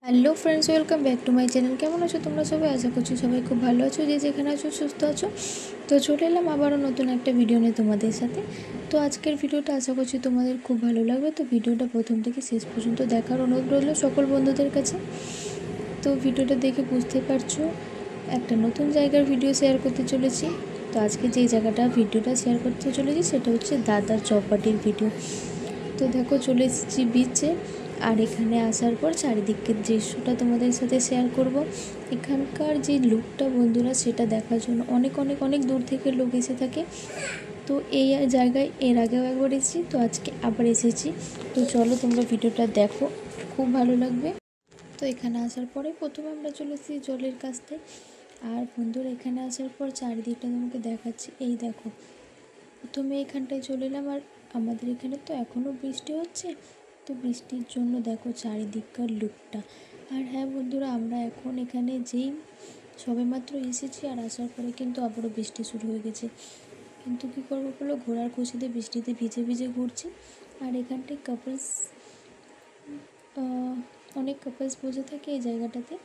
Hello friends, welcome back to my channel. কেমন আছো তোমরা সবাই? আশা করছি সবাই খুব ভালো আছো, যে যেখানে আছো সুস্থ আছো। তো চলে এলাম আবারও নতুন একটা ভিডিও নিয়ে তোমাদের সাথে। তো আজকের ভিডিওটা আশা করছি তোমাদের খুব ভালো লাগবে। তো ভিডিওটা প্রথম থেকে শেষ পর্যন্ত দেখার অনুরোধ রইল সকল বন্ধুদের কাছে। তো ভিডিওটা দেখে বুঝতে পারছো একটা নতুন জায়গার ভিডিও শেয়ার করতে চলেছি। তো আজকে যেই ভিডিওটা শেয়ার করতে চলেছি সেটা হচ্ছে দাদার চৌপাটির ভিডিও। তো দেখো চলে এসেছি বিচে, আর এখানে আসার পর চারিদিকের দৃশ্যটা তোমাদের সাথে শেয়ার করব। এখানকার যে লুকটা বন্ধুরা, সেটা দেখার জন্য অনেক অনেক অনেক দূর থেকে লোক এসে থাকে। তো এই জায়গায় এর আগেও একবার এসেছি, তো আজকে আবার এসেছি। তো চলো তোমরা ভিডিওটা দেখো, খুব ভালো লাগবে। তো এখানে আসার পরে প্রথমে আমরা চলে এসেছি জলের কাছতে। আর বন্ধুরা এখানে আসার পর চারিদিকটা তোমাকে দেখাচ্ছি। এই দেখো, প্রথমে এখানটায় চলে এলাম, আর আমাদের এখানে তো এখনও বৃষ্টি হচ্ছে। তো বৃষ্টির জন্য দেখো চারিদিককার লুকটা। আর হ্যাঁ বন্ধুরা, আমরা এখন এখানে যেই সবেমাত্র এসেছি, আর আসার পরে কিন্তু আবারও বৃষ্টি শুরু হয়ে গেছে। কিন্তু কী করবো বলো, ঘোড়ার খুশিতে বৃষ্টিতে ভিজে ভিজে ঘুরছি। আর এখানটায় অনেক কাপলস বসে থাকে এই জায়গাটাতে।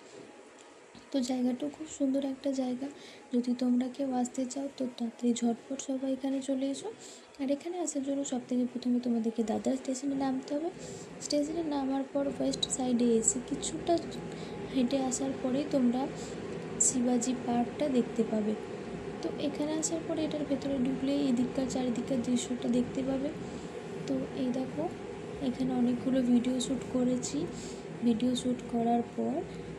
তো জায়গাটাও খুব সুন্দর একটা জায়গা। যদি তোমরা কেউ আসতে চাও তো তাড়াতাড়ি ঝটপট সবাই এখানে চলে এসো। আর এখানে আসার জন্য সবথেকে প্রথমে তোমাদেরকে দাদার স্টেশনে নামতে হবে। স্টেশনে নামার পর ওয়েস্ট সাইডে এসে কিছুটা হেঁটে আসার পরেই তোমরা শিবাজি পার্কটা দেখতে পাবে। তো এখানে আসার পরে এটার ভেতরে ঢুকলেই এদিককার চারিদিকের দৃশ্যটা দেখতে পাবে। তো এই দেখো, এখানে অনেকগুলো ভিডিও শ্যুট করেছি। ভিডিও শ্যুট করার পর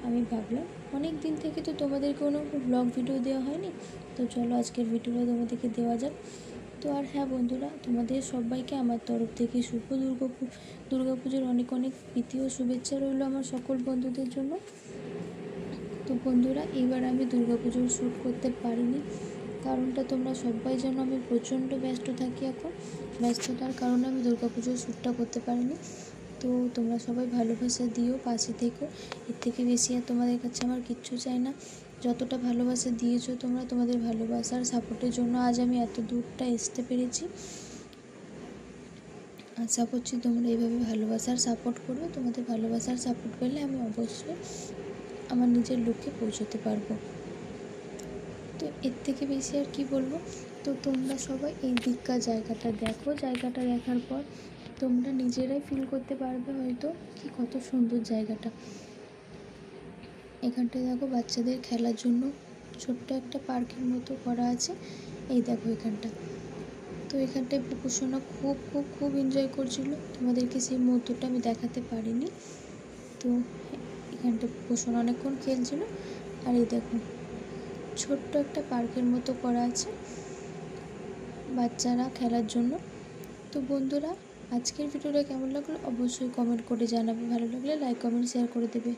আমি ভাবলাম অনেক দিন থেকে তো তোমাদের কোনো ব্লগ ভিডিও দেওয়া হয়নি, তো চলো আজকের ভিডিওটা তোমাদেরকে দেওয়া যাক। তো আর হ্যাঁ বন্ধুরা, তোমাদের সবাইকে আমার তরফ থেকে শুভ দুর্গাপুজোর অনেক অনেক প্রীতি ও শুভেচ্ছা রইল আমার সকল বন্ধুদের জন্য। তো বন্ধুরা, এবার আমি দুর্গাপুজোর শ্যুট করতে পারিনি, কারণটা তোমরা সবাই জানো, আমি প্রচণ্ড ব্যস্ত থাকি এখন। ব্যস্ততার কারণে আমি দুর্গাপুজোর শ্যুটটা করতে পারিনি। তো তোমরা সবাই ভালোবাসা দিও, পাশে থেকো। এর থেকে বেশি আর তোমাদের কাছে আমার কিচ্ছু চাই না। যতটা ভালোবাসা দিয়েছো তোমরা, তোমাদের ভালোবাসার সাপোর্টের জন্য আজ আমি এত দূরটা আসতে পেরেছি। আশা করছি তোমরা এইভাবে ভালোবাসার সাপোর্ট করবে। তোমাদের ভালোবাসার সাপোর্ট পেলে আমি অবশ্যই আমার নিজের লক্ষ্যে পৌঁছতে পারবো। তো এর থেকে বেশি আর কি বলবো। তো তোমরা সবাই এই দিককার জায়গাটা দেখো। জায়গাটা দেখার পর তোমরা নিজেরাই ফিল করতে পারবে হয়তো কি কত সুন্দর জায়গাটা। এখানটায় দেখো বাচ্চাদের খেলার জন্য ছোট্ট একটা পার্কের মতো করা আছে। এই দেখো এখানটা। তো এখানটায় পুকুরসোনা খুব খুব খুব এনজয় করছিল। তোমাদেরকে সেই মুহূর্তটা আমি দেখাতে পারিনি। তো এখানটা পুকুরসোনা অনেকক্ষণ খেলছিল। আর এই দেখো, ছোট্ট একটা পার্কের মতো করা আছে বাচ্চারা খেলার জন্য। তো বন্ধুরা, আজকের ভিডিওটা কেমন লাগলো অবশ্যই কমেন্ট করে জানাবে। ভালো লাগলে লাইক কমেন্ট শেয়ার করে দেবে।